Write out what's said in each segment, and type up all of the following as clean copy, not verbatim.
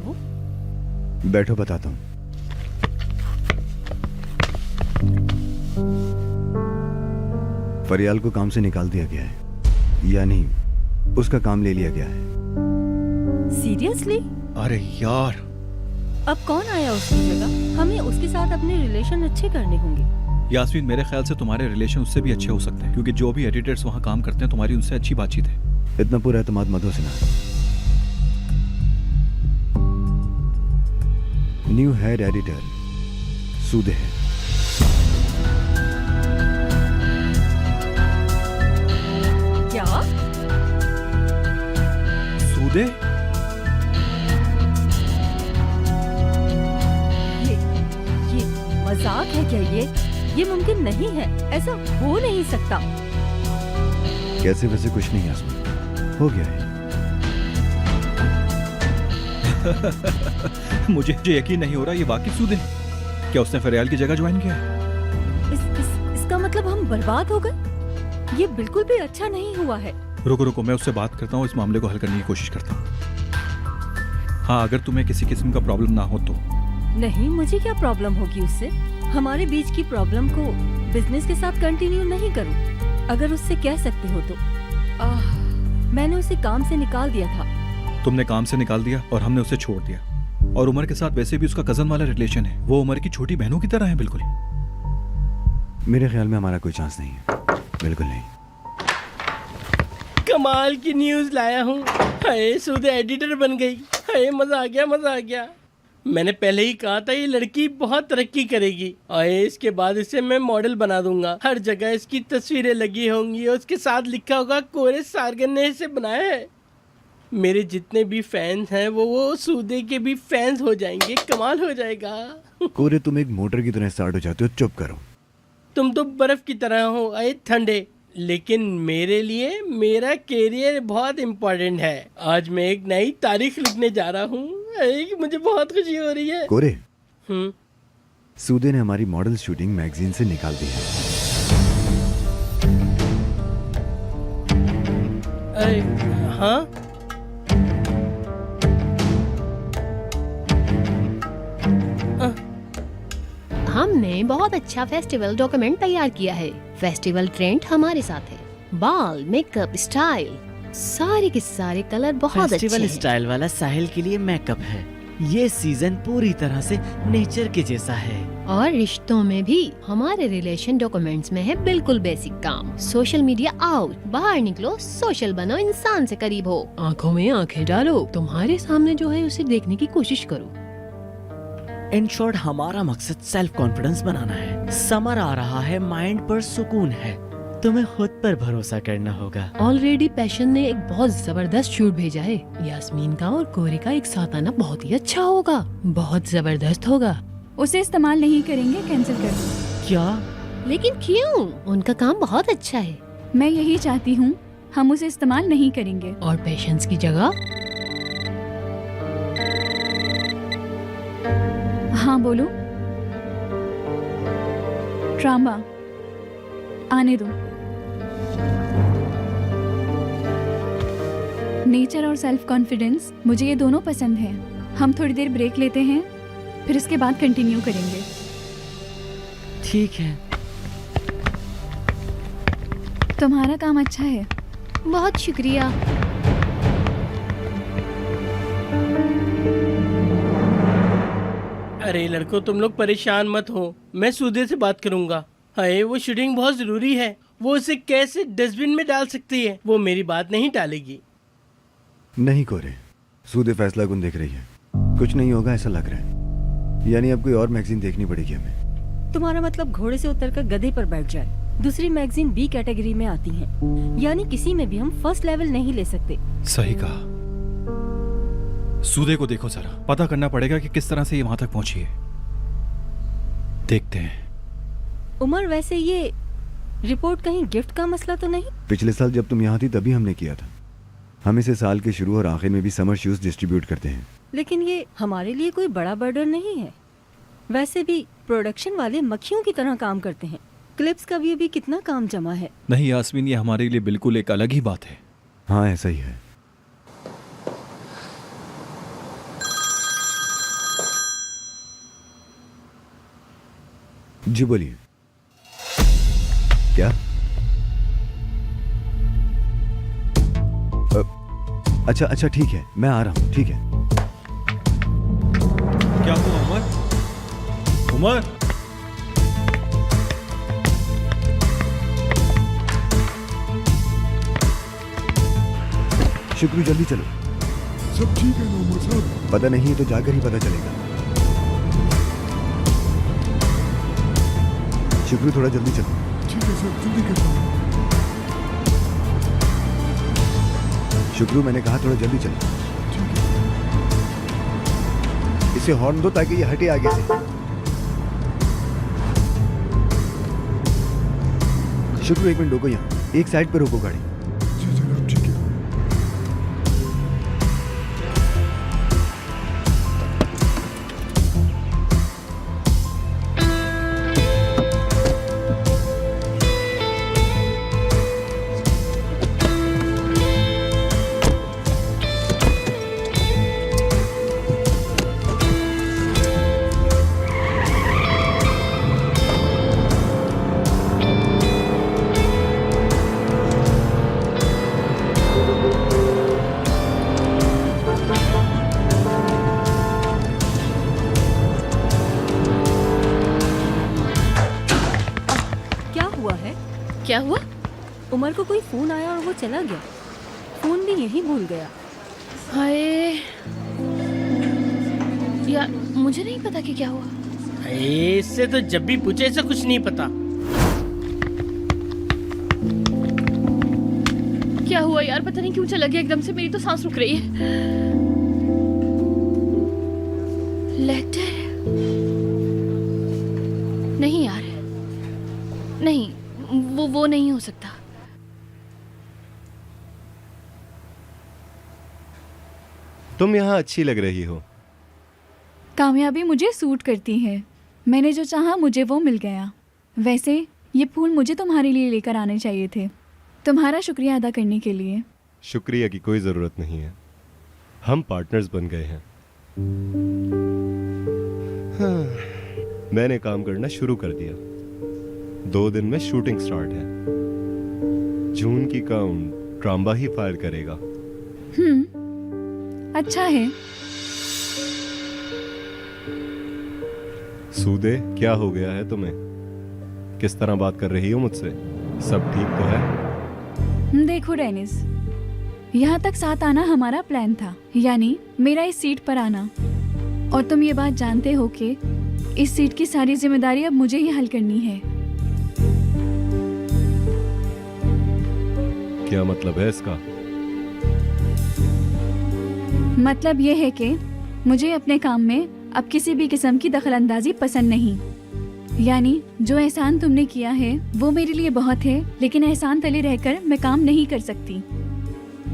वो? बैठो बताता हूँ। फरियाल को काम से निकाल दिया गया है, यानी उसका काम ले लिया गया है। सीरियसली? अरे यार, अब कौन आया उसकी जगह? हमें उसके साथ अपने रिलेशन अच्छे करने होंगे। यास्मीन, मेरे ख्याल से तुम्हारे रिलेशन उससे भी अच्छे हो सकते हैं, क्योंकि जो भी एडिटर्स वहाँ काम करते हैं तुम्हारी उनसे अच्छी बातचीत है। इतना पूरा एतमाद मत हो सिन्हा। न्यू हेड एडिटर सूदे है। क्या? सूदे? ये मजाक है क्या? ये मुमकिन नहीं है, ऐसा हो नहीं सकता। कैसे वैसे कुछ नहीं यास्मीन, हो गया है। मुझे यकीन नहीं हो रहा, ये वाकई सूदे है। क्या उसने फरियाल की जगह ज्वाइन किया है? इसका मतलब हम बर्बाद हो गए? ये बिल्कुल भी अच्छा नहीं हुआ है। रुको, मैं उससे बात करता हूँ, इस मामले को हल करने की कोशिश करता हूँ। हाँ, अगर तुम्हें किसी किस्म का प्रॉब्लम ना हो तो। नहीं, मुझे क्या प्रॉब्लम होगी उससे? हमारे बीच की प्रॉब्लम को बिजनेस के साथ कंटिन्यू नहीं करूं। अगर उससे कह सकते हो तो। मैंने उसे काम से निकाल दिया था। तुमने काम से निकाल दिया और हमने उसे छोड़ दिया। और उमर के साथ वैसे भी उसका कजन वाला रिलेशन है, वो उमर की छोटी बहनों की तरह है। बिल्कुल। मेरे ख्याल में हमारा कोई चांस नहीं है, बिल्कुल नहीं। कमाल की न्यूज़ लाया हूँ। हाय, सूदे एडिटर बन गई। हाय, मजा आ गया, मजा आ गया। मैंने पहले ही कहा था ये लड़की बहुत तरक्की करेगी। और इसके बाद इसे मैं मॉडल बना दूंगा। हर जगह इसकी तस्वीरें लगी होंगी और उसके साथ लिखा होगा कोरे सारगन ने इसे बनाया है। मेरे जितने भी फैंस हैं वो सूदे के भी फैंस हो जाएंगे। कमाल हो जाएगा। कोरे, तुम एक मोटर की तरह स्टार्ट हो जाते हो, चुप करो। तुम तो बर्फ की तरह हो आए ठंडे, लेकिन मेरे लिए मेरा कैरियर बहुत इम्पोर्टेंट है। आज मैं एक नई तारीख लिखने जा रहा हूँ। मुझे बहुत खुशी हो रही है। कोरे, सूदे ने हमारी मॉडल शूटिंग मैगजीन से निकाल दी है। अरे हाँ, हमने बहुत अच्छा फेस्टिवल डॉक्यूमेंट तैयार किया है। फेस्टिवल ट्रेंड हमारे साथ है। बाल, मेकअप, स्टाइल, सारे के सारे कलर बहुत अच्छे फेस्टिवल हैं। स्टाइल वाला साहिल के लिए मेकअप है। ये सीजन पूरी तरह से नेचर के जैसा है। और रिश्तों में भी हमारे रिलेशन डॉक्यूमेंट्स में है बिल्कुल बेसिक काम। सोशल मीडिया आउट, बाहर निकलो, सोशल बनो, इंसान से करीब हो, आंखों में आंखें डालो, तुम्हारे सामने जो है उसे देखने की कोशिश करो। इन शॉर्ट, हमारा मकसद सेल्फ कॉन्फिडेंस बनाना है। समर आ रहा है, माइंड पर सुकून है। तुम्हें खुद पर भरोसा करना होगा। ऑलरेडी पैशन ने एक बहुत जबरदस्त शूट भेजा है। यास्मीन का और कोरे का एक साथ आना बहुत ही अच्छा होगा, बहुत जबरदस्त होगा। उसे इस्तेमाल नहीं करेंगे, कैंसिल कर दो। क्या? लेकिन क्यों? उनका काम बहुत अच्छा है। मैं यही चाहती हूँ, हम उसे इस्तेमाल नहीं करेंगे। और पेशेंस की जगह? हाँ बोलो। ड्रामा आने दो। नेचर और सेल्फ कॉन्फिडेंस, मुझे ये दोनों पसंद हैं। हम थोड़ी देर ब्रेक लेते हैं, फिर इसके बाद कंटिन्यू करेंगे। ठीक है। तुम्हारा काम अच्छा है। बहुत शुक्रिया। अरे लड़कों, तुम लोग परेशान मत हो, मैं सूदे से बात करूंगा। हाय, वो शूटिंग बहुत जरूरी है। वो उसे कैसे डस्टबिन में डाल सकती है, वो मेरी बात नहीं टालेगी। नहीं कोरे, सूदे फैसला कुन देख रही है। कुछ नहीं होगा ऐसा लग रहा है। यानी अब कोई और मैगजीन देखनी पड़ेगी हमें। तुम्हारा मतलब घोड़े से उतरकर गधे पर बैठ जाए। दूसरी मैगजीन बी कैटेगरी में आती है, यानी किसी में भी हम फर्स्ट लेवल नहीं ले सकते। सही कहा। सूदे को देखो जरा, पता करना पड़ेगा कि किस तरह से ये वहां तक पहुंची है। देखते हैं। उमर, वैसे ये रिपोर्ट कहीं गिफ्ट का मसला तो नहीं? पिछले साल जब तुम यहाँ थी तभी हमने किया था। हम इसे साल के शुरू और आखिर में भी समर शूज डिस्ट्रीब्यूट करते हैं। लेकिन ये हमारे लिए कोई बड़ा बर्डन नहीं है। वैसे भी प्रोडक्शन वाले मक्खियों की तरह काम करते हैं। क्लिप्स का भी अभी कितना काम जमा है। नहीं यास्मीन, ये हमारे लिए बिल्कुल एक अलग ही बात है। हाँ ऐसा ही है। जी बोलिए। क्या? अच्छा अच्छा ठीक है, मैं आ रहा हूँ। ठीक है। क्या हुआ उमर? उमर, शुक्रू जल्दी चलो। सब ठीक है नौमर साहब। पता नहीं है तो जाकर ही पता चलेगा। शुक्रू थोड़ा जल्दी चलो। ठीक है सर, जल्दी करता हूँ। शुक्रू मैंने कहा थोड़ा जल्दी चलो। ठीक है। इसे हॉर्न दो ताकि ये हटे आगे से। शुक्रू एक मिनट रोको, यहाँ एक साइड पे रोको गाड़ी। जी जनाब, ठीक है। क्या हुआ है? क्या हुआ? उमर को कोई फोन आया और वो चला गया। फोन भी यही भूल गया। हाय यार, मुझे नहीं पता कि क्या हुआ। अरे इससे तो जब भी पूछे इसे कुछ नहीं पता। क्या हुआ यार, पता नहीं क्यों चला गया एकदम से। मेरी तो सांस रुक रही है। लेटर? नहीं यार, नहीं, वो नहीं हो सकता। तुम यहाँ अच्छी लग रही हो। कामयाबी मुझे सूट करती है। मैंने जो चाहा मुझे वो मिल गया। वैसे ये फूल मुझे तुम्हारे लिए लेकर आने चाहिए थे, तुम्हारा शुक्रिया अदा करने के लिए। शुक्रिया की कोई ज़रूरत नहीं है, हम पार्टनर्स बन गए हैं। हाँ, मैंने काम करना शुरू कर दिया। 2 दिन में शूटिंग स्टार्ट है। जून की काउंट ट्राम्बा ही फायर करेगा। अच्छा है। सूदे, क्या हो गया है तुम्हें? किस तरह बात कर रही हो मुझसे? सब ठीक तो है? देखो डेनिस, यहाँ तक साथ आना हमारा प्लान था, यानी मेरा इस सीट पर आना। और तुम ये बात जानते हो कि इस सीट की सारी जिम्मेदारी अब मुझे ही हल करनी है। क्या मतलब है इसका? मतलब ये है कि मुझे अपने काम में अब किसी भी किस्म की दखलंदाजी पसंद नहीं। यानी जो एहसान तुमने किया है वो मेरे लिए बहुत है, लेकिन एहसान तले रहकर मैं काम नहीं कर सकती।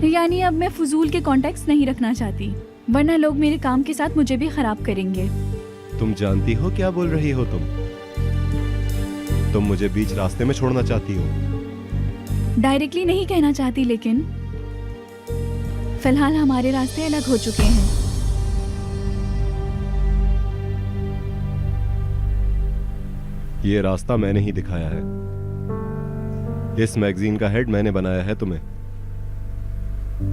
यानी अब मैं फजूल के कॉन्टेक्ट्स नहीं रखना चाहती, वरना लोग मेरे काम के साथ मुझे भी खराब करेंगे। तुम जानती हो क्या बोल रही हो तुम मुझे बीच रास्ते में छोड़ना चाहती हो? डायरेक्टली नहीं कहना चाहती, लेकिन फिलहाल हमारे रास्ते अलग हो चुके हैं। ये रास्ता मैंने ही दिखाया है। इस मैगजीन का हेड मैंने बनाया है तुम्हें।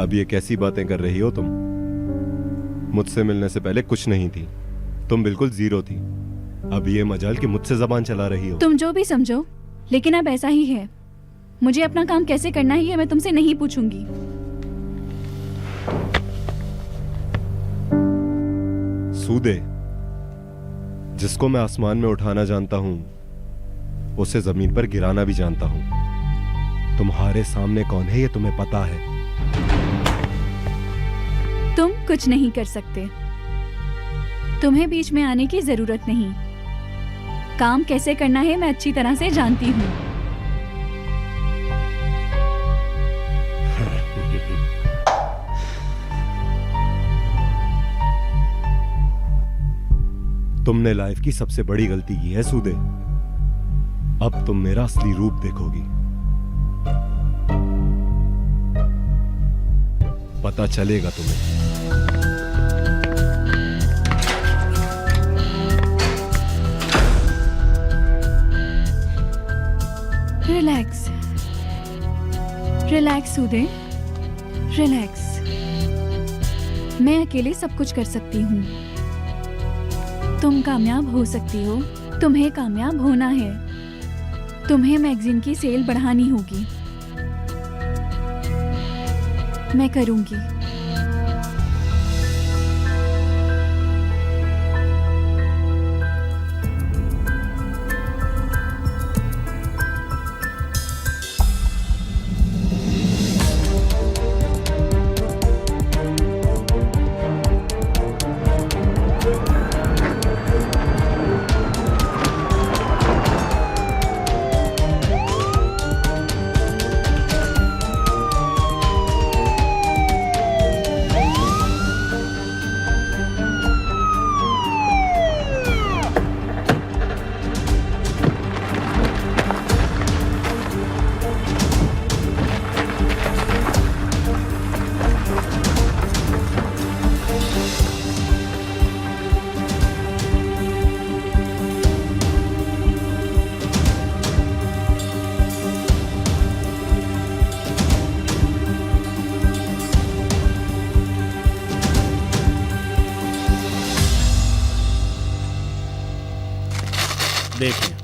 अब ये कैसी बातें कर रही हो तुम? मुझसे मिलने से पहले कुछ नहीं थी, तुम बिल्कुल जीरो थी। अब ये मजाल कि मुझसे जबान चला रही हो। तुम जो भी समझो, लेकिन अब ऐसा ही है। मुझे अपना काम कैसे करना है ये मैं तुमसे नहीं पूछूंगी। सूदे, जिसको मैं आसमान में उठाना जानता हूं, उसे जमीन पर गिराना भी जानता हूं। तुम्हारे सामने कौन है ये तुम्हें पता है? तुम कुछ नहीं कर सकते। तुम्हें बीच में आने की जरूरत नहीं। काम कैसे करना है मैं अच्छी तरह से जानती हूँ। तुमने लाइफ की सबसे बड़ी गलती की है सूदे। अब तुम मेरा असली रूप देखोगी। पता चलेगा तुम्हें। रिलैक्स रिलैक्स सूदे, रिलैक्स। मैं अकेले सब कुछ कर सकती हूँ। तुम कामयाब हो सकती हो, तुम्हें कामयाब होना है। तुम्हें मैगजीन की सेल बढ़ानी होगी। मैं करूँगी। देखिए,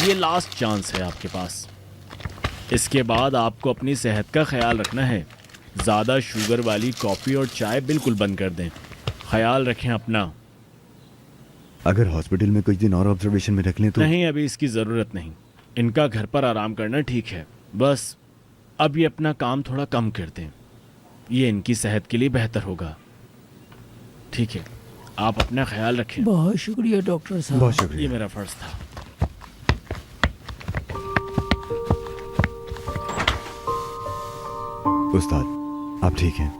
ये लास्ट चांस है आपके पास। इसके बाद आपको अपनी सेहत का ख्याल रखना है। ज़्यादा शुगर वाली कॉफ़ी और चाय बिल्कुल बंद कर दें। ख्याल रखें अपना। अगर हॉस्पिटल में कुछ दिन और ऑब्जर्वेशन में रख लें तो? नहीं, अभी इसकी ज़रूरत नहीं। इनका घर पर आराम करना ठीक है, बस अब ये अपना काम थोड़ा कम कर दें। ये इनकी सेहत के लिए बेहतर होगा। ठीक है, आप अपना ख्याल रखें। बहुत शुक्रिया डॉक्टर साहब। बहुत ये शुक्रिया। मेरा फ़र्ज़ था। उस्ताद, आप ठीक हैं?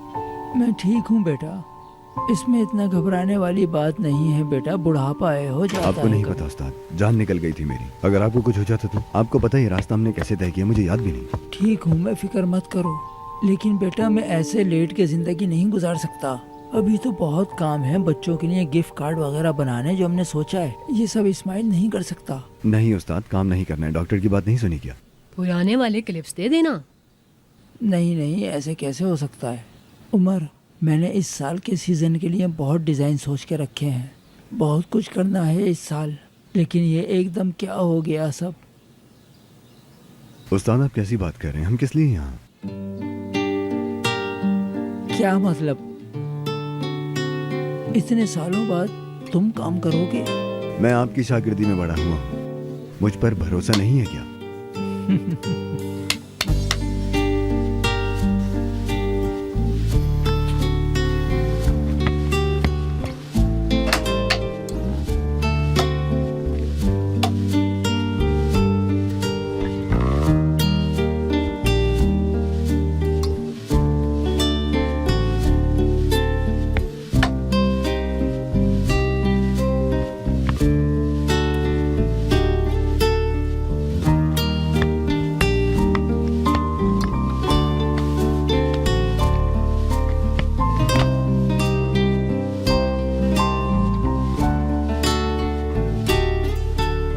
मैं ठीक हूँ बेटा, इसमें इतना घबराने वाली बात नहीं है बेटा। बुढ़ापा है, हो जाता आपको है नहीं कभी। पता उस्ताद, जान निकल गई थी मेरी। अगर आपको कुछ हो जाता तो? आपको पता है ये रास्ता हमने कैसे तय किया, मुझे याद भी नहीं। ठीक हूँ मैं, फिक्र मत करो। लेकिन बेटा मैं ऐसे लेट के जिंदगी नहीं गुजार सकता। अभी तो बहुत काम है, बच्चों के लिए गिफ्ट कार्ड वगैरह बनाने जो हमने सोचा है। ये सब इस्माइल नहीं कर सकता। नहीं उस्ताद, काम नहीं करना है। डॉक्टर की बात नहीं सुनी क्या? पुराने वाले क्लिप्स दे देना। नहीं नहीं, ऐसे कैसे हो सकता है उमर। मैंने इस साल के सीज़न के लिए बहुत डिज़ाइन सोच के रखे हैं। बहुत कुछ करना है इस साल, लेकिन ये एकदम क्या हो गया सब। उस्ताद आप कैसी बात कर रहे हैं? हम किस लिए यहाँ? क्या मतलब? इतने सालों बाद तुम काम करोगे? मैं आपकी शागिर्दी में बड़ा हुआ हूँ, मुझ पर भरोसा नहीं है क्या?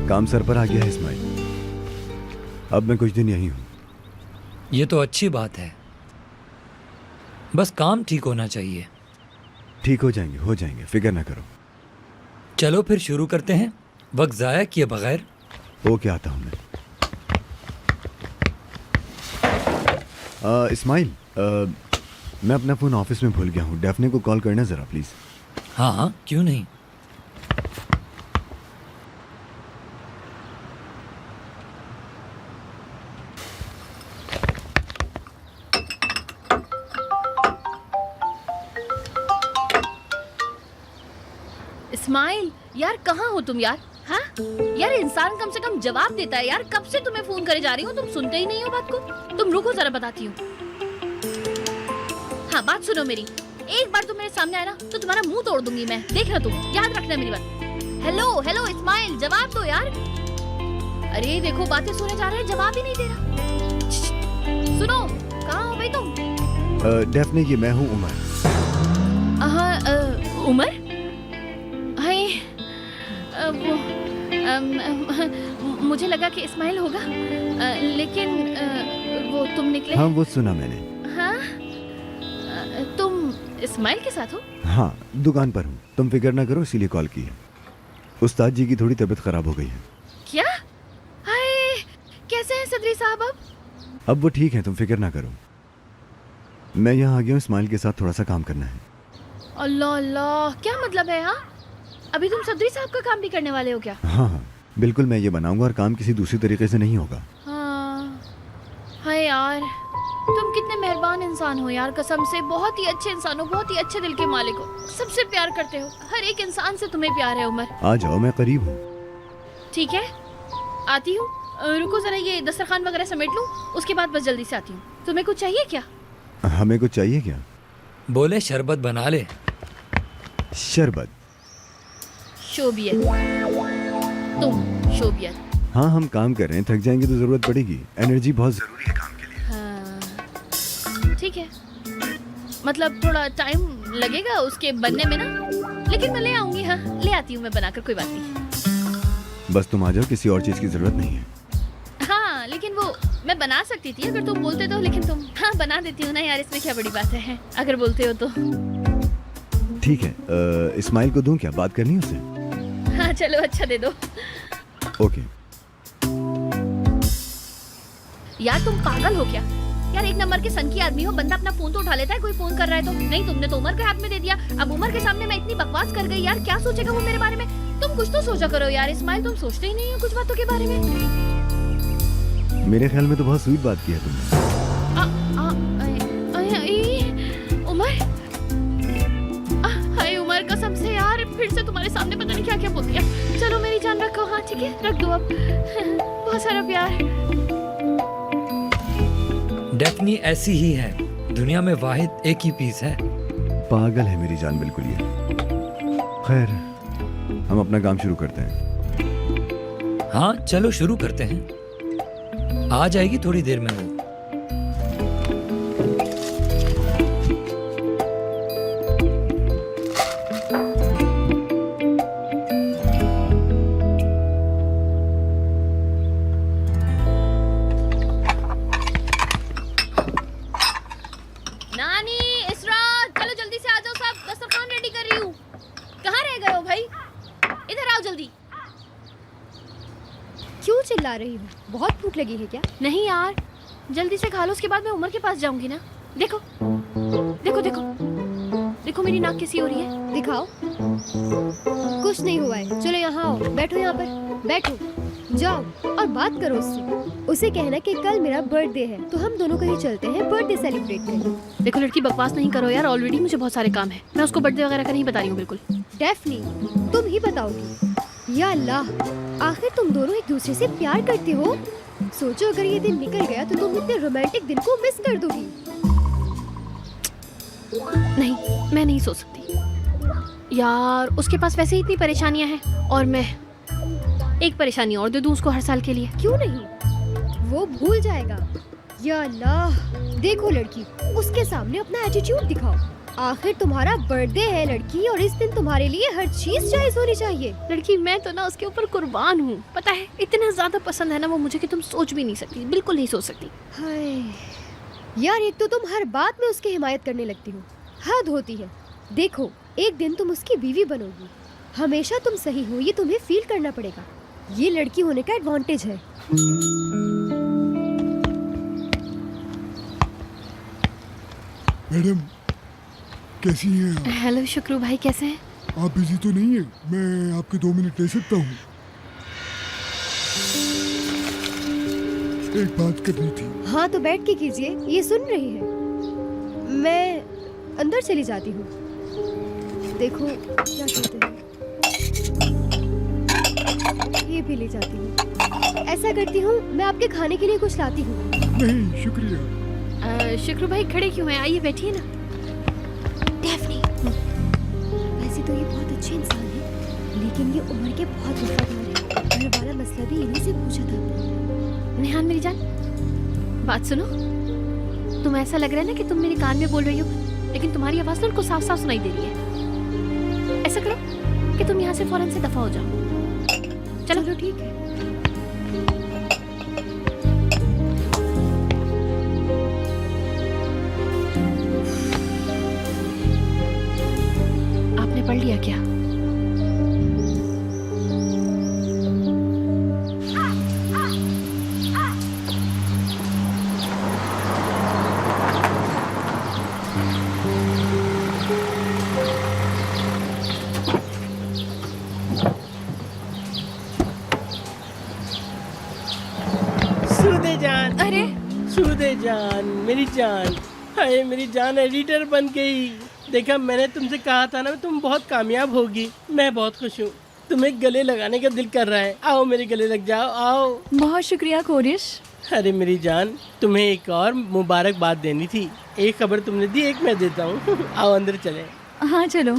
काम सर पर आ गया है इस्माइल। अब मैं कुछ दिन यहीं हूँ। ये तो अच्छी बात है, बस काम ठीक होना चाहिए। ठीक हो जाएंगे, फिक्र ना करो। चलो फिर शुरू करते हैं, वक्त ज़ाया किए बगैर। ओके, आता हूँ मैं। इस्माइल, मैं अपना फ़ोन ऑफिस में भूल गया हूँ। डेफने को कॉल करना ज़रा प्लीज़। हाँ हाँ, क्यों नहीं। इस्माइल, यार कहाँ हो तुम यार? हाँ यार, इंसान कम से कम जवाब देता है यार। कब से तुम्हें फोन करे जा रही हूँ, तुम सुनते ही नहीं हो बात को। तुम रुको जरा, बताती हूँ। हाँ, बात सुनो मेरी। एक बार तुम मेरे सामने आए ना तो तुम्हारा मुंह तोड़ दूंगी मैं। देखना तुम, याद रखना मेरी बात। हेलो हेलो इस्माइल, जवाब दो यार। अरे देखो, बातें सुने जा रहे हैं, जवाब ही नहीं दे रहा। सुनो, कहाँ हो भाई तुम? डेफने की मैं हूँ उमर। हाँ, उमर? हाय, वो मुझे लगा कि इस्माइल होगा, लेकिन वो तुम निकले। हाँ, वो सुना मैंने। हाँ, तुम इस्माइल के साथ हो? हाँ, दुकान पर हूँ। तुम फिक्र ना करो, इसीलिए कॉल की है। उस्ताद जी की थोड़ी तबीयत खराब हो गई है। क्या? हाय, कैसे हैं सदरी साहब अब? अब वो ठीक है, तुम फिक्र ना करो। मैं यहाँ आ गया हूँ, इस्माइल के साथ थोड़ा सा काम करना है। अल्लाह अल्लाह, क्या मतलब है? हाँ, अभी तुम सदरी साहब का काम भी करने वाले हो क्या? हाँ हाँ, बिल्कुल मैं ये बनाऊंगा और काम किसी दूसरी तरीके से नहीं होगा। हाँ, हाय यार, तुम कितने मेहरबान इंसान हो यार, कसम से बहुत ही अच्छे इंसान हो, बहुत ही अच्छे दिल के मालिक हो, सबसे प्यार करते हो, हर एक इंसान से तुम्हें प्यार है उमर। आ जाओ, मैं करीब हूँ। ठीक है, आती हूँ। रुको जरा, ये दस्तरखान वगैरह समेट लूँ, उसके बाद बस जल्दी से आती हूँ। तुम्हें कुछ चाहिए क्या? हमें कुछ चाहिए क्या? बोले शरबत बना ले। शरबत? शोबियत। तुम शोबियत। हाँ, हम काम कर रहे हैं, थक जाएंगे तो जरूरत पड़ेगी। एनर्जी बहुत जरूरी है काम के लिए। हाँ, ठीक है, मतलब थोड़ा टाइम लगेगा उसके बनने में ना, लेकिन मैं ले आऊंगी। हाँ, ले आती हूँ मैं बनाकर, कोई बात नहीं। बस तुम आ जाओ, किसी और चीज की जरूरत नहीं है। हाँ, लेकिन वो मैं बना सकती थी अगर तुम बोलते तो, लेकिन तुम हाँ बना देती हो ना यार, इसमें क्या बड़ी बात है अगर बोलते हो तो। ठीक है, इस्माइल को दूं क्या? बात करनी है उससे? हाँ चलो, अच्छा दे दो। ओके। यार तुम पागल हो क्या? यार एक नंबर के सनकी आदमी हो, बंदा अपना फोन तो उठा लेता है, कोई फोन कर रहा है तो। नहीं, तुमने तो उमर के हाथ में दे दिया। अब उमर के सामने मैं इतनी बकवास कर गई यार, क्या सोचेगा वो मेरे बारे में? तुम कुछ तो सोचा करो यार इस्माइल, तुम सोचते ही नहीं हो कुछ बातों के बारे में। मेरे ख्याल में तो बहुत स्वीट बात की है तुमने। उमर, हाय उमर, कसम से यार फिर से तुम्हारे सामने पता नहीं क्या क्या बोल दिया। चलो मेरी जान रखो। हाँ ठीक है, रख दो अब। बहुत सारा प्यार। डेफनी ऐसी ही है, दुनिया में वाहिद एक ही पीस है। पागल है मेरी जान बिल्कुल ये। खैर, हम अपना काम शुरू करते हैं। हाँ चलो शुरू करते हैं, आ जाएगी थोड़ी देर में वो। नानी, इसरात, चलो जल्दी से आ जाओ, सब दस्तरखान रेडी कर रही हूँ। कहाँ रह गए हो भाई? इधर आओ जल्दी। क्यों चिल्ला रही हो? बहुत भूख लगी है क्या? नहीं यार, जल्दी से खा लो, उसके बाद मैं उमर के पास जाऊंगी ना। देखो देखो देखो देखो, मेरी नाक कैसी हो रही है। दिखाओ। कुछ नहीं हुआ है, चलो यहाँ आओ, बैठो यहाँ पर, बैठो, जाओ और बात करो उससे। उसे कहना कि कल मेरा बर्थडे है, तो हम दोनों कहीं चलते हैं बर्थडे सेलिब्रेट करने। देखो लड़की, बकवास नहीं करो यार, ऑलरेडी मुझे बहुत सारे काम है। मैं उसको बर्थडे वगैरह का नहीं बता रही हूँ बिल्कुल। डेफनी, तुम ही बताओगी। या अल्लाह, आखिर तुम दोनों एक दूसरे से प्यार करते हो। सोचो अगर ये दिन निकल गया तो तुम इतने रोमांटिक दिन को मिस कर दोगी। नहीं, मैं नहीं सोच सकती यार, उसके पास वैसे ही इतनी परेशानियां हैं और मैं एक परेशानी और दे दूं उसको हर साल के लिए। क्यों नहीं, वो भूल जाएगा। या अल्लाह, देखो लड़की, उसके सामने अपना एटीट्यूड दिखाओ। आखिर तुम्हारा बर्थडे है लड़की, और इस दिन तुम्हारे लिए हर चीज जायज होनी चाहिए। लड़की, मैं तो ना उसके ऊपर कुर्बान हूँ, पता है, इतना ज्यादा पसंद है ना वो मुझे कि तुम सोच भी नहीं सकती, बिल्कुल नहीं सोच सकती। हाय यार, एक तो तुम हर बात में उसकी हिमायत करने लगती हो, हद होती है। देखो, एक दिन तुम उसकी बीवी बनोगी, हमेशा तुम सही हो ये तुम्हें फील करना पड़ेगा। ये लड़की होने का एडवांटेज है। मैडम, कैसी हैं आप? हेलो शुक्रू भाई, कैसे हैं? आप बिजी तो नहीं है? मैं आपके 2 मिनट ले सकता हूँ? एक बात करनी थी। हाँ तो बैठ के कीजिए, ये सुन रही है। मैं अंदर चली जाती हूँ। देखो क्या कहते हैं, ये भी ले जाती हूँ। ऐसा करती हूँ, मैं आपके खाने के लिए कुछ लाती हूँ। नहीं शुक्रिया। शुक्रू भाई खड़े क्यों हैं? आइए बैठिए ना। डेफनी, वैसे तो ये बहुत अच्छे इंसान है, लेकिन ये उम्र के बहुत वफादार है। घर वाला मसला भी इन्हीं से पूछा था। नेहान मेरी जान, बात सुनो। तुम ऐसा लग रहा है ना कि तुम मेरे कान में बोल रही हो, लेकिन तुम्हारी आवाज ना उनको साफ साफ सुनाई दे रही है। ऐसा करो कि तुम यहाँ से फौरन से दफा हो जाओ। चलो ठीक है। आपने पढ़ लिया क्या? सूदे जान, अरे सूदे जान, मेरी जान, हाय मेरी जान एडिटर बन गई। देखा, मैंने तुमसे कहा था ना तुम बहुत कामयाब होगी। मैं बहुत खुश हूँ। तुम्हें गले लगाने का दिल कर रहा है। आओ मेरे गले लग जाओ, आओ। बहुत शुक्रिया कोरिश। अरे मेरी जान, तुम्हें एक और मुबारकबाद देनी थी। एक खबर तुमने दी, एक मैं देता हूँ। आओ अंदर चले। हाँ चलो।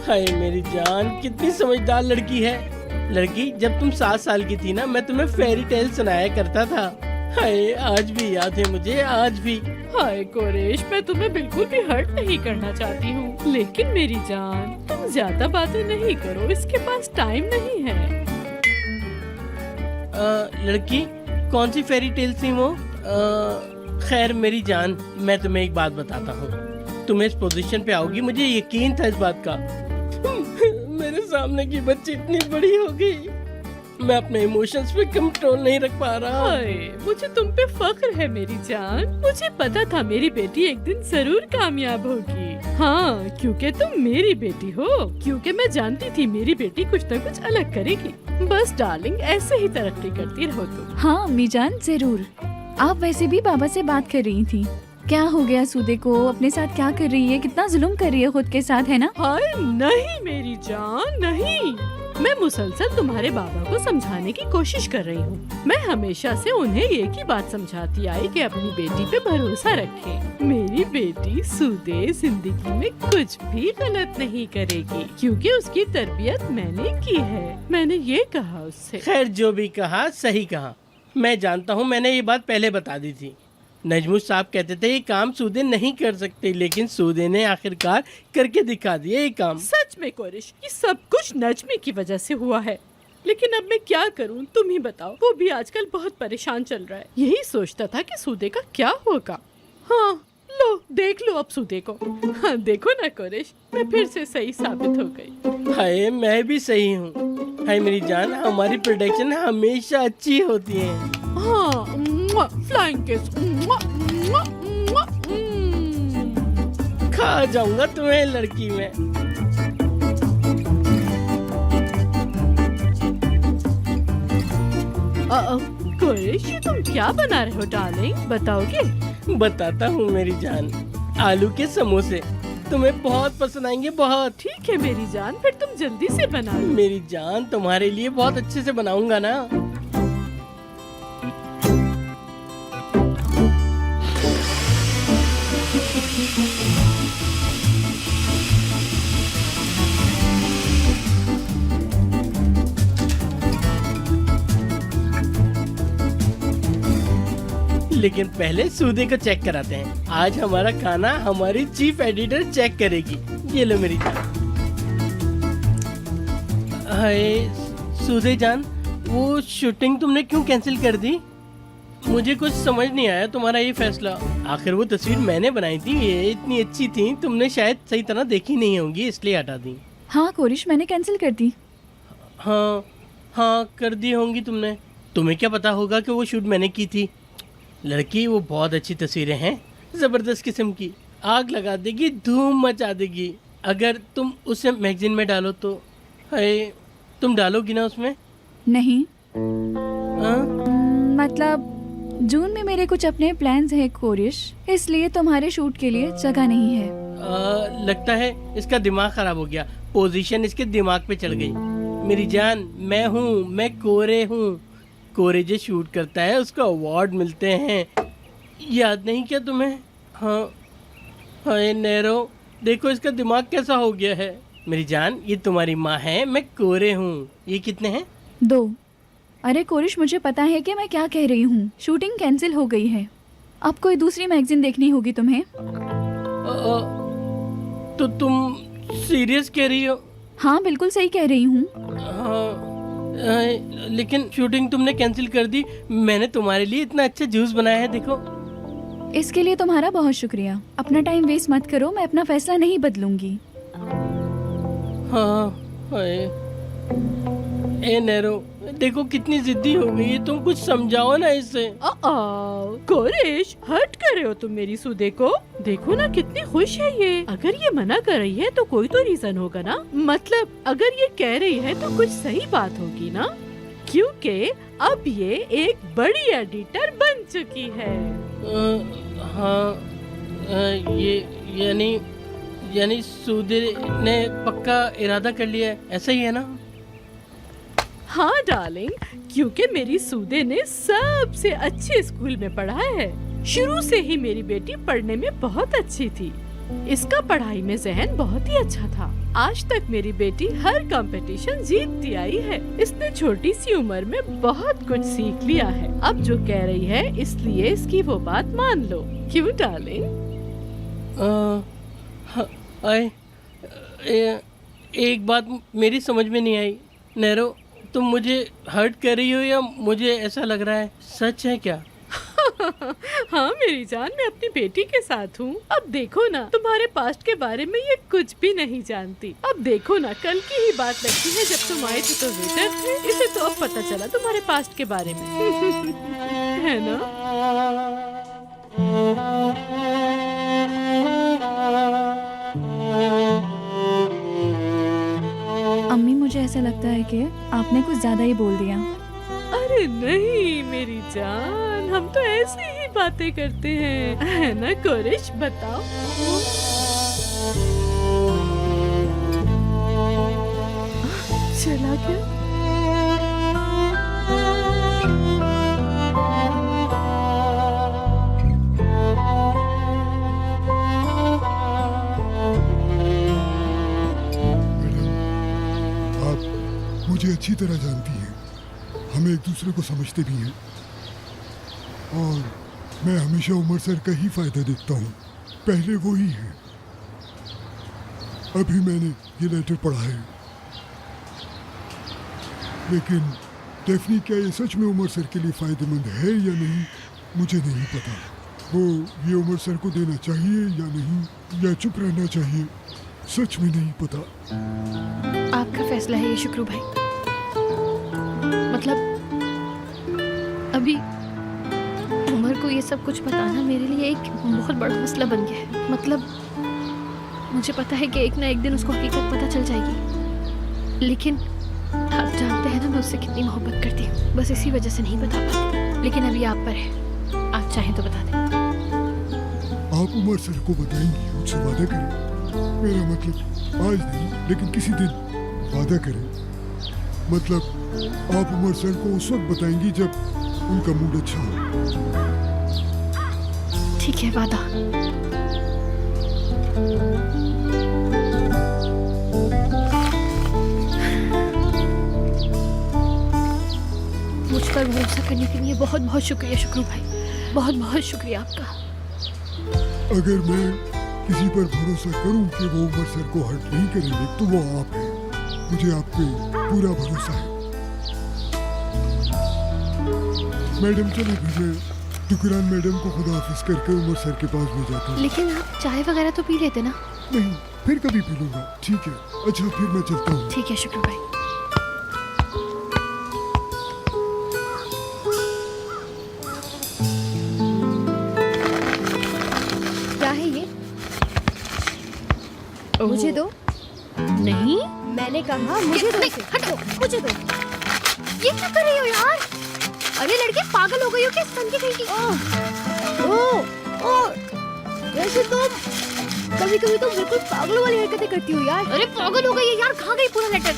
हाय मेरी जान, कितनी समझदार लड़की है। लड़की, जब तुम 7 साल की थी ना, मैं तुम्हें फेरी टेल सुनाया करता था। हाय, आज भी याद है मुझे, आज भी। हाय कोरेश, मैं तुम्हें बिल्कुल भी हर्ट नहीं करना चाहती हूँ, लेकिन मेरी जान तुम ज्यादा बातें नहीं करो, इसके पास टाइम नहीं है। लड़की, कौन सी फेरी टेल थी वो? खैर मेरी जान, मैं तुम्हें एक बात बताता हूँ। तुम इस पोजीशन पे आओगी, मुझे यकीन था इस बात का। मेरे सामने की बच्ची इतनी बड़ी हो गई, मैं अपने इमोशंस पे कंट्रोल नहीं रख पा रहा। हाय, मुझे तुम पे फख्र है मेरी जान। मुझे पता था मेरी बेटी एक दिन जरूर कामयाब होगी। हाँ, क्योंकि तुम मेरी बेटी हो, क्योंकि मैं जानती थी मेरी बेटी कुछ न कुछ अलग करेगी। बस डार्लिंग, ऐसे ही तरक्की करती रहो तुम। हाँ अम्मी जान, जरूर। आप वैसे भी बाबा से बात कर रही थी। क्या हो गया सूदे को? अपने साथ क्या कर रही है? कितना जुल्म कर रही है खुद के साथ, है ना? हाय नहीं मेरी जान, नहीं। मैं मुसलसल तुम्हारे बाबा को समझाने की कोशिश कर रही हूँ। मैं हमेशा से उन्हें एक ही बात समझाती आई कि अपनी बेटी पे भरोसा रखें। मेरी बेटी सूदे जिंदगी में कुछ भी गलत नहीं करेगी, क्योंकि उसकी तरबियत मैंने की है। मैंने ये कहा उससे। खैर, जो भी कहा सही कहा। मैं जानता हूँ, मैंने ये बात पहले बता दी थी। नजमुल साहब कहते थे ये काम सूदे नहीं कर सकते, लेकिन सूदे ने आखिरकार करके दिखा दिया ये काम। सच में कोरिश, ये सब कुछ नजमी की वजह से हुआ है। लेकिन अब मैं क्या करूं, तुम ही बताओ। वो भी आजकल बहुत परेशान चल रहा है। यही सोचता था कि सूदे का क्या होगा। हाँ, लो देख लो अब सूदे को। हाँ, देखो ना कोरिश, मैं फिर से सही साबित हो गई। हाय, मैं भी सही हूँ। हाय मेरी जान, हमारी प्रोडक्शन हमेशा अच्छी होती है। हाँ, फ्लाइंग किस। खा जाऊंगा तुम्हें लड़की में। कोरिश, ये तुम क्या बना रहे हो डार्लिंग, बताओगे? बताता हूँ मेरी जान। आलू के समोसे तुम्हें बहुत पसंद आएंगे, बहुत। ठीक है मेरी जान, फिर तुम जल्दी से बना लो। मेरी जान, तुम्हारे लिए बहुत अच्छे से बनाऊंगा ना। लेकिन पहले सूदे को चेक कराते हैं। आज हमारा खाना हमारी चीफ एडिटर चेक करेगी। ये लो मेरी जान। हाय सूदे जान, वो शूटिंग तुमने क्यों कैंसिल कर दी? मुझे कुछ समझ नहीं आया तुम्हारा ये फैसला। आखिर वो तस्वीर मैंने बनाई थी, ये इतनी अच्छी थी, तुमने शायद सही तरह देखी नहीं होंगी, इसलिए हटा दी। हाँ कोरिश, मैंने कैंसिल कर दी। हाँ कर दी होंगी तुमने। तुम्हें क्या पता होगा कि वो शूट मैंने की थी। लड़की, वो बहुत अच्छी तस्वीरें हैं, ज़बरदस्त किस्म की, आग लगा देगी, धूम मचा देगी। अगर तुम उसे मैगजीन में डालो तो। हाय, तुम डालोगी ना उसमें? नहीं। हाँ? मतलब जून में मेरे कुछ अपने प्लान्स हैं कोरिश, इसलिए तुम्हारे शूट के लिए जगह नहीं है। लगता है इसका दिमाग खराब हो गया, पोजीशन इसके दिमाग पे चढ़ गई। मेरी जान, मैं हूँ, मैं कोरे हूँ। कोरे जो शूट करता है उसको अवार्ड मिलते हैं, याद नहीं क्या तुम्हें? हाँ हाय नैरो, देखो इसका दिमाग कैसा हो गया है। मेरी जान, ये तुम्हारी माँ है, मैं कोरे हूँ। ये कितने हैं? 2। अरे कोरिश, मुझे पता है कि मैं क्या कह रही हूँ। शूटिंग कैंसिल हो गई है, अब कोई दूसरी मैगजीन देखनी होगी तुम्हें। तो तुम सीरियस कह रही हो? हाँ बिल्कुल सही कह रही हूँ। लेकिन शूटिंग तुमने कैंसिल कर दी। मैंने तुम्हारे लिए इतना अच्छा जूस बनाया है, देखो। इसके लिए तुम्हारा बहुत शुक्रिया। अपना टाइम वेस्ट मत करो, मैं अपना फैसला नहीं बदलूंगी। हाँ, ए नेरो, देखो कितनी जिद्दी हो गई है। तुम कुछ समझाओ ना इसे। कोरेश, हर्ट कर रहे हो तुम मेरी सूदे को। देखो ना कितनी खुश है ये। अगर ये मना कर रही है तो कोई तो रीजन होगा ना। मतलब अगर ये कह रही है तो कुछ सही बात होगी ना, क्योंकि अब ये एक बड़ी एडिटर बन चुकी है। हाँ, ये यानी सूदे ने पक्का इरादा कर लिया है, ऐसा ही है ना? हाँ डार्लिंग, क्योंकि मेरी सूदे ने सबसे अच्छे स्कूल में पढ़ा है। शुरू से ही मेरी बेटी पढ़ने में बहुत अच्छी थी। इसका पढ़ाई में ज़हन बहुत ही अच्छा था। आज तक मेरी बेटी हर कंपटीशन जीतती आई है। इसने छोटी सी उम्र में बहुत कुछ सीख लिया है। अब जो कह रही है इसलिए इसकी वो बात मान लो, क्यों डार्लिंग? एक बात मेरी समझ में नहीं आई नेरो, तुम मुझे हर्ट कर रही हो या मुझे ऐसा लग रहा है? सच है क्या? हाँ मेरी जान, मैं अपनी बेटी के साथ हूँ। अब देखो ना, तुम्हारे पास्ट के बारे में ये कुछ भी नहीं जानती। अब देखो ना, कल की ही बात लगती है जब तुम आए थे तो वेटर थे। इसे तो अब पता चला तुम्हारे पास्ट के बारे में। है ना? अम्मी, मुझे ऐसा लगता है कि आपने कुछ ज्यादा ही बोल दिया। अरे नहीं मेरी जान, हम तो ऐसे ही बातें करते हैं, है ना कोरिश? बताओ। चला क्या? मुझे अच्छी तरह जानती हैं, हम एक दूसरे को समझते भी हैं, और मैं हमेशा उमर सर का ही फायदा देखता हूँ। पहले वो ही है। अभी मैंने ये लेटर पढ़ा है, लेकिन डेफनी क्या ये सच में उमर सर के लिए फायदेमंद है या नहीं मुझे नहीं पता। वो ये उमर सर को देना चाहिए या नहीं, या चुप रहना चाहिए, सच में नहीं पता। आपका फैसला है ये शुक्रू भाई। मतलब अभी उमर को ये सब कुछ बताना मेरे लिए एक बहुत बड़ा मसला बन गया है। मतलब मुझे पता है कि एक ना एक दिन उसको हकीकत पता चल जाएगी, लेकिन आप जानते हैं ना मैं उससे कितनी मोहब्बत करती हूँ। बस इसी वजह से नहीं बता पाती, लेकिन अभी आप पर है, आप चाहें तो बता दें। आप उमर सर को बताएंगी, मुझसे वादा करें। मेरा मतलब आज नहीं, लेकिन किसी दिन वादा करें। मतलब आप उमर सर को उस वक्त बताएंगी जब उनका मूड अच्छा हो। ठीक है, वादा। मुझ पर भरोसा करने के लिए बहुत बहुत शुक्रिया शुक्रू भाई, बहुत बहुत शुक्रिया आपका। अगर मैं किसी पर भरोसा करूं कि वो उमर सर को हर्ट नहीं करेंगे तो वो आप हैं। मुझे आप पे पूरा भरोसा है। मैडम चलो मुझे दुकरान मैडम को खुदा हाफिज करके उमर सर के पास भेजा था। लेकिन आप चाय वगैरह तो पी लेते ना? नहीं, फिर कभी पी लूंगा। ठीक है, अच्छा फिर मैं चलता हूँ। ठीक है शुक्रू भाई। क्या है ये? मुझे दो। नहीं, मैंने कहा मुझे दो। हटो, मुझे दो। ये क्या कर रही हो यार? अरे लड़के, पागल हो गई हो क्या? सन की कहीं की। वैसे तुम कभी कभी तो बिल्कुल पागलों वाली हरकतें करती हो यार। अरे पागल हो गई है यार, कहाँ गई पूरा लेटर?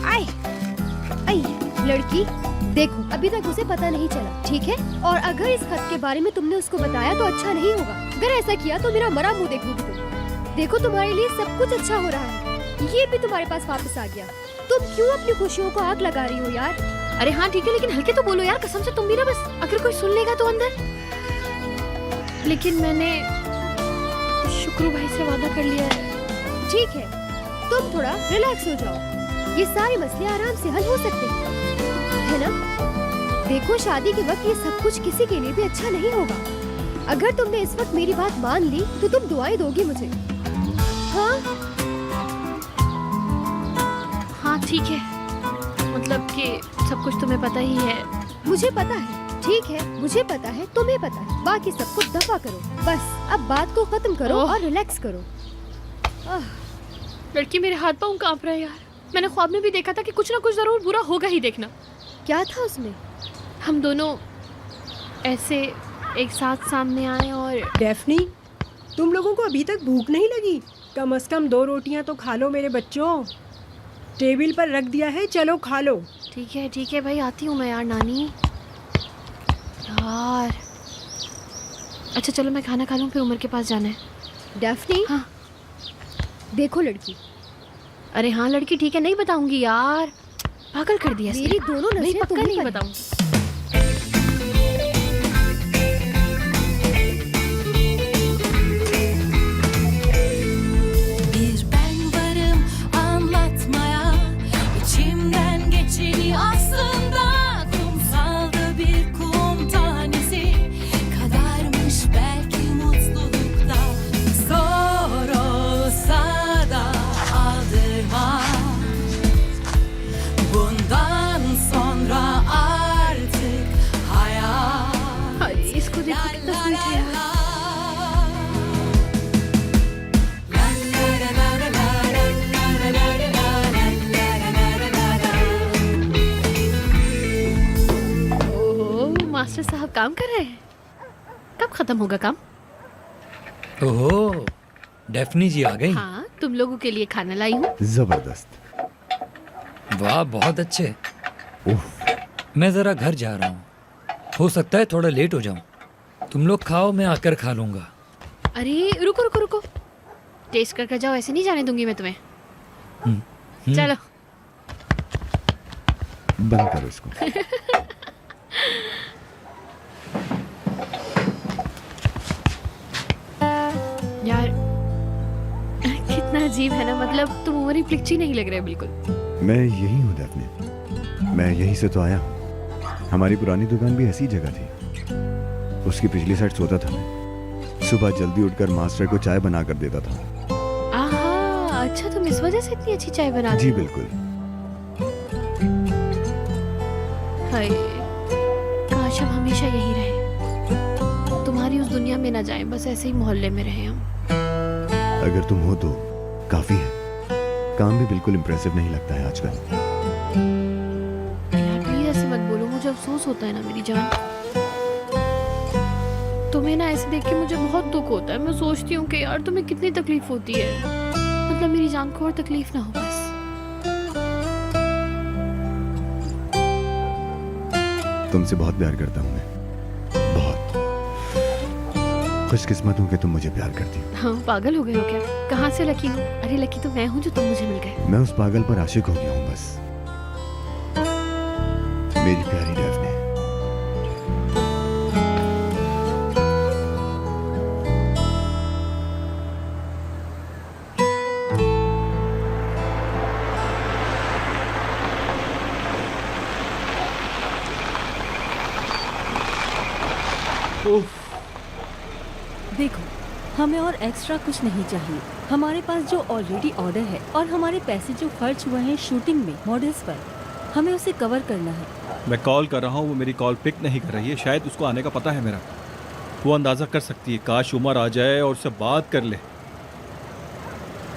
आए लड़की, देखो अभी तक उसे पता नहीं चला, ठीक है? और अगर इस खत के बारे में तुमने उसको बताया तो अच्छा नहीं होगा। अगर ऐसा किया तो मेरा मरा मुंह देखोगी तुम। देखो तुम्हारे लिए सब कुछ अच्छा हो रहा है, ये भी तुम्हारे पास वापस आ गया। तुम क्यों अपनी खुशियों को आग लगा रही हो यार? अरे हाँ ठीक है, लेकिन हल्के तो बोलो यार, कसम से तुम भी ना। बस अगर कोई सुन लेगा तो अंदर। लेकिन मैंने शुक्रू भाई से वादा कर लिया है। ठीक है, तुम थोड़ा रिलैक्स हो जाओ। ये सारे मसले आराम से हल हो सकते हैं, है ना? देखो, शादी के वक्त ये सब कुछ किसी के लिए भी अच्छा नहीं होगा। अगर तुमने इस वक्त मेरी बात मान ली तो तुम दुआएं दोगी मुझे। हाँ हाँ ठीक है, मतलब कि सब कुछ तुम्हें पता ही है। मुझे पता है, ठीक है, मुझे पता है, तुम्हें पता है, बाकी सब कुछ दफा करो। बस अब बात को खत्म करो और रिलैक्स करो। लड़की, मेरे हाथ पाँव कांप रहे हैं यार। मैंने ख्वाब में भी देखा था कि कुछ ना कुछ जरूर बुरा होगा ही, देखना। क्या था उसमें? हम दोनों ऐसे एक साथ सामने आए और डेफनी, तुम लोगों को अभी तक भूख नहीं लगी? कम से कम 2 रोटियां तो खा लो मेरे बच्चों। टेबल पर रख दिया है, चलो खा लो। ठीक है भाई, आती हूँ मैं यार। नानी यार, अच्छा चलो मैं खाना खा लूँ, फिर उमर के पास जाना है। डेफनी, हाँ देखो लड़की। अरे हाँ लड़की, ठीक है, नहीं बताऊंगी यार। पागल कर दिया मेरी दोनों नहीं, नजरें पक्का नहीं तुम्हीं पर बताऊंगी। Bir ben varım anlatmaya, içimden geçeni aslında kumsalda bir kum tanesi kadarmış belki mutlulukta. Zor olsa da aldırma, bundan sonra artık hayat. अरे इसको देखो कितना स्वीट है यार। ओहो, मास्टर साहब काम कर रहे हैं। कब खत्म होगा काम? ओहो, डेफनी जी आ गई। हाँ, तुम लोगों के लिए खाना लाई हूँ। जबरदस्त। वाह, बहुत अच्छे। मैं जरा घर जा रहा हूँ, हो सकता है थोड़ा लेट हो जाऊँ। तुम लोग खाओ, मैं आकर खा लूँगा। अरे रुको रुको रुको, टेस्ट करके जाओ, ऐसे नहीं जाने दूंगी मैं तुम्हें। चलो बंद करो इसको। यार कितना अजीब है ना, मतलब तुम उमर ही प्लिक्ची नहीं लग रहे बिल्कुल। मैं यही हूँ डेफनी, मैं यहीं से तो आया। हमारी पुरानी दुकान भी ऐसी जगह थी, उसकी पिछली साइड सोता था मैं। सुबह जल्दी उठकर मास्टर को चाय बना कर देता था। आहा, अच्छा तुम इस वजह से इतनी अच्छी चाय बनाते जी हो? बिल्कुल। हाय, काश हम हमेशा यही रहे, तुम्हारी उस दुनिया में ना जाएं, बस ऐसे ही मोहल्ले में रहे हम। अगर तुम हो तो काफी है। काम भी बिल्कुल इम्प्रेसिव नहीं लगता है आजकल। यार प्लीज ऐसे मत बोलो, मुझे अफसोस होता है ना मेरी जान। तुम्हें ना ऐसे देख के मुझे बहुत दुख होता है। मैं सोचती हूँ कि यार तुम्हें कितनी तकलीफ होती है, मतलब मेरी जान को और तकलीफ ना हो बस। तुमसे बहुत प्यार करता हूँ मैं, बहुत। खुशकिस्मत हूँ कि तुम मुझे प्यार करती हो। हाँ, पागल हो गए हो क्या? कहाँ से लकी हो? अरे लकी तो मैं हूँ जो तुम मुझे मिल गए। मैं उस पागल पर आशिक हो गया हूँ बस। मेरी प्यारी डेफनी। देखो, हमें और एक्स्ट्रा कुछ नहीं चाहिए। हमारे पास जो ऑलरेडी ऑर्डर है और हमारे पैसे जो खर्च हुए हैं शूटिंग में मॉडल्स पर, हमें उसे कवर करना है। मैं कॉल कर रहा हूँ, वो मेरी कॉल पिक नहीं कर रही है। शायद उसको आने का पता है मेरा, वो अंदाज़ा कर सकती है। काश उमर आ जाए और उससे बात कर ले।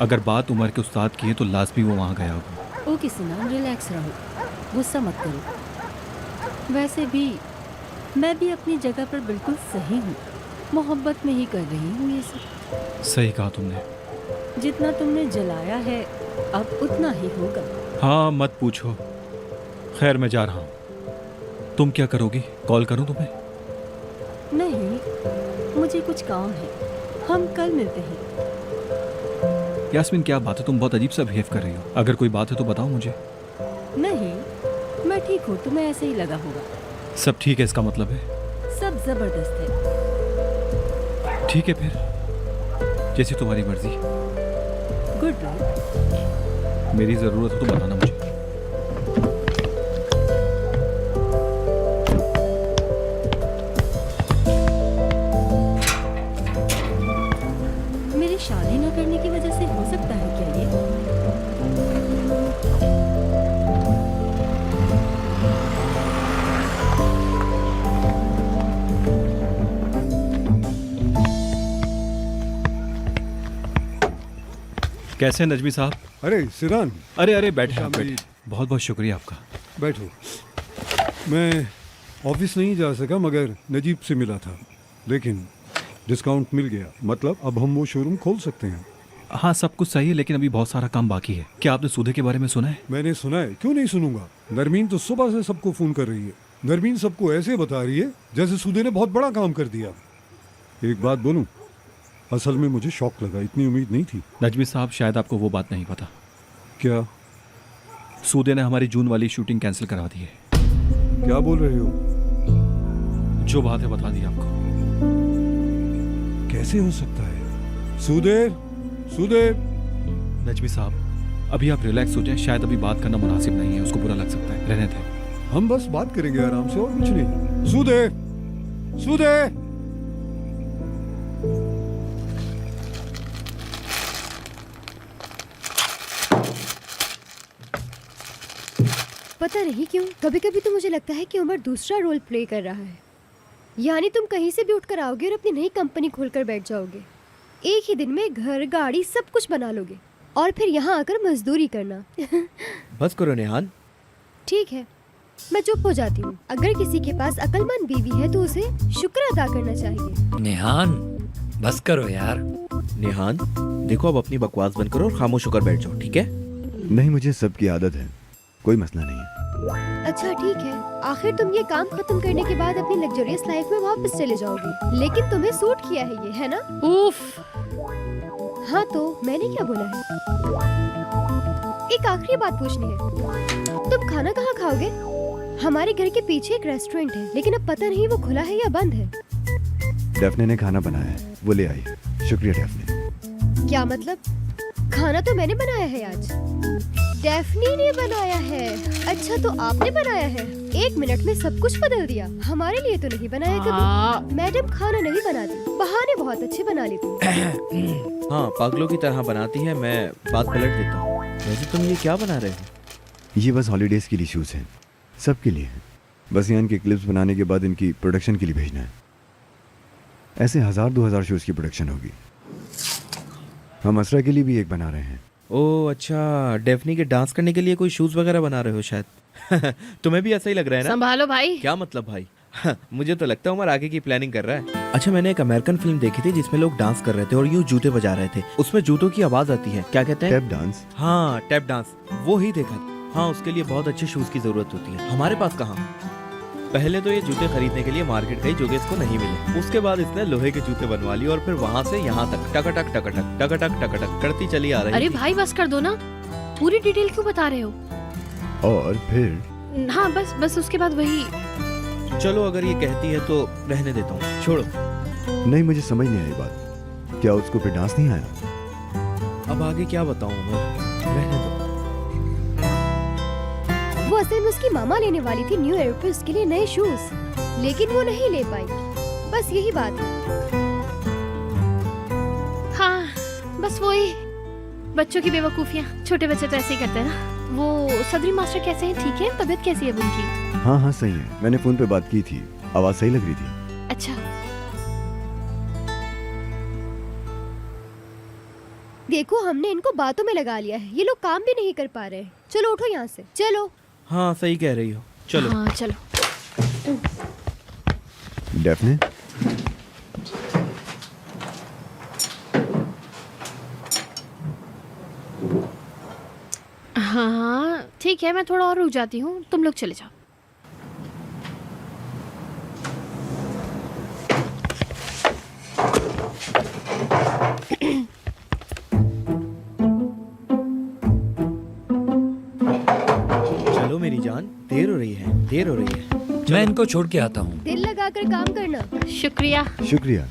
अगर बात उमर के उस्ताद की है तो लाजमी वो वहाँ गया होगा। ओके सिनान, रिलैक्स रहो, गुस्सा मत करो। वैसे भी मैं भी अपनी जगह पर बिल्कुल सही हूँ, मोहब्बत में ही कर रही हूँ ये सब। सही कहा तुमने। जितना तुमने जलाया है अब उतना ही होगा। हाँ मत पूछो। खैर मैं जा रहा हूँ। तुम क्या करोगी? कॉल करूँ तुम्हें? नहीं, मुझे कुछ काम है, हम कल मिलते हैं। यास्मीन क्या बात है, तुम बहुत अजीब सा बिहेव कर रही हो। अगर कोई बात है तो बताओ मुझे। नहीं, मैं ठीक हूँ, तुम्हें ऐसे ही लगा होगा। सब ठीक है इसका मतलब है? सब जबरदस्त है। ठीक है फिर, जैसी तुम्हारी मर्जी। Good night. मेरी ज़रूरत हो तो बताना मुझे। मेरी शादी न करने की वजह से हो सकता है क्या ये? कैसे हैं नजमी साहब? अरे सिरान, अरे बैठे आप, बैठे। बहुत बहुत शुक्रिया आपका। बैठो। मैं ऑफिस नहीं जा सका मगर नजीब से मिला था, लेकिन डिस्काउंट मिल गया। मतलब अब हम वो शोरूम खोल सकते हैं। हाँ, सब कुछ सही है, लेकिन अभी बहुत सारा काम बाकी है। क्या आपने सूदे के बारे में सुना है? मैंने सुना है, क्यों नहीं सुनूंगा। नरमीन तो सुबह से सबको फोन कर रही है। नरमीन सबको ऐसे बता रही है जैसे सूदे ने बहुत बड़ा काम कर दिया। एक बात बोलूं, असल में मुझे शौक लगा, इतनी उम्मीद नहीं थी। नजमी साहब, शायद आपको वो बात नहीं पता। क्या? सूदे ने हमारी जून वाली शूटिंग कैंसिल करा दी है। क्या बोल रहे हो? जो बात है बता दी आपको। कैसे हो सकता है? सूदे, नजमी साहब, अभी आप रिलैक्स हो जाएं। शायद अभी बात करना मुनासिब नहीं है, उसको बुरा लग सकता है। रहने दें। हम बस बात करेंगे आराम से, और कुछ नहीं। सूदे। पता नहीं क्यों कभी कभी तो मुझे लगता है कि उमर दूसरा रोल प्ले कर रहा है। यानी तुम कहीं से भी उठकर आओगे और अपनी नई कंपनी खोलकर बैठ जाओगे। एक ही दिन में घर, गाड़ी, सब कुछ बना लोगे और फिर यहाँ आकर मजदूरी करना। बस करो नेहान। ठीक है, मैं चुप हो जाती हूँ। अगर किसी के पास अक्लमंद बीवी है तो उसे शुक्र अदा करना चाहिए। नेहान, बस करो यार। नेहान, देखो अब अपनी बकवास बंद करो और खामोश होकर बैठ जाओ, ठीक है? नहीं, मुझे सबकी आदत है, कोई मसला नहीं है। अच्छा ठीक है, आखिर तुम ये काम खत्म करने के बाद अपनी लग्जरियस लाइफ में वापस चले जाओगे। लेकिन तुम्हें सूट किया है ये, है ना? उफ। हाँ तो मैंने क्या बोला है? एक आखिरी बात पूछनी है, तुम खाना कहाँ खाओगे? हमारे घर के पीछे एक रेस्टोरेंट है, लेकिन अब पता नहीं वो खुला है या बंद है। डेफने ने खाना बनाया है, वो ले आई। शुक्रिया डेफने। क्या मतलब? खाना तो मैंने बनाया है आज। डेफनी ने बनाया है? अच्छा तो आपने बनाया है। 1 मिनट में सब कुछ बदल दिया। हमारे लिए तो नहीं बनाया कभी। मैडम खाना नहीं बनाती, बहाने बहुत अच्छे बना लेती। हाँ, पागलों की तरह बनाती है। मैं बात पलट देता हूँ। वैसे तुम ये क्या बना रहे हो? ये बस हॉलीडेज के लिए शूज हैं, सबके लिए हैं। बस यहाँ इनके क्लिप्स बनाने के बाद इनकी प्रोडक्शन के लिए भेजना है। ऐसे 1000-2000 शूज की प्रोडक्शन होगी। हम असरा के लिए भी एक बना रहे हैं। ओह अच्छा, डेफनी के डांस करने के लिए कोई शूज वगैरह बना रहे हो शायद। तुम्हें भी ऐसा ही लग रहा है ना? संभालो भाई। क्या मतलब भाई? मुझे तो लगता है उमर आगे की प्लानिंग कर रहा है। अच्छा, मैंने एक अमेरिकन फिल्म देखी थी जिसमें लोग डांस कर रहे थे और यूं जूते बजा रहे थे। उसमें जूतों की आवाज आती है, क्या कहते हैं? Tap dance. हाँ, टैप डांस, वो ही देखा। हाँ, उसके लिए बहुत अच्छे शूज की जरूरत होती है। हमारे पास कहाँ? पहले तो ये जूते खरीदने के लिए मार्केट गई, जो कि इसको नहीं मिले। उसके बाद इसने लोहे के जूते बनवा लिए और फिर वहाँ से यहाँ तक टकटक टकटक टकटक टकटक करती चली आ रही। अरे भाई बस कर दो ना, पूरी डिटेल क्यों बता रहे हो? और फिर? हाँ बस उसके बाद वही। चलो, अगर ये कहती है तो रहने देता हूँ, छोड़ो। नहीं, मुझे समझ नहीं आई बात। क्या उसको फिर डांस नहीं आया? अब आगे क्या बताऊँ उमर, रहने दो। वो असल में उसकी मामा लेने वाली थी न्यू ईयर पे उसके लिए नए शूज, लेकिन वो नहीं ले पाई। बस यही बात है। हाँ, बस वही बच्चों की बेवकूफियाँ। छोटे बच्चे तो ऐसे ही करते हैं ना। वो सदरी मास्टर कैसे हैं? ठीक है? तबीयत कैसी है उनकी? हाँ सही है। मैंने फोन पे बात की थी, आवाज सही लग रही थी। अच्छा, देखो हमने इनको बातों में लगा लिया है, ये लोग काम भी नहीं कर पा रहे। चलो उठो यहाँ से, चलो। हाँ, सही कह रही हो, चलो। हाँ चलो। डेफने, हाँ ठीक है, मैं थोड़ा और रुक जाती हूँ, तुम लोग चले जाओ। चलो मेरी जान, देर हो रही है, देर हो रही है। मैं इनको छोड़ के आता हूँ। दिल लगाकर काम करना। शुक्रिया। शुक्रिया।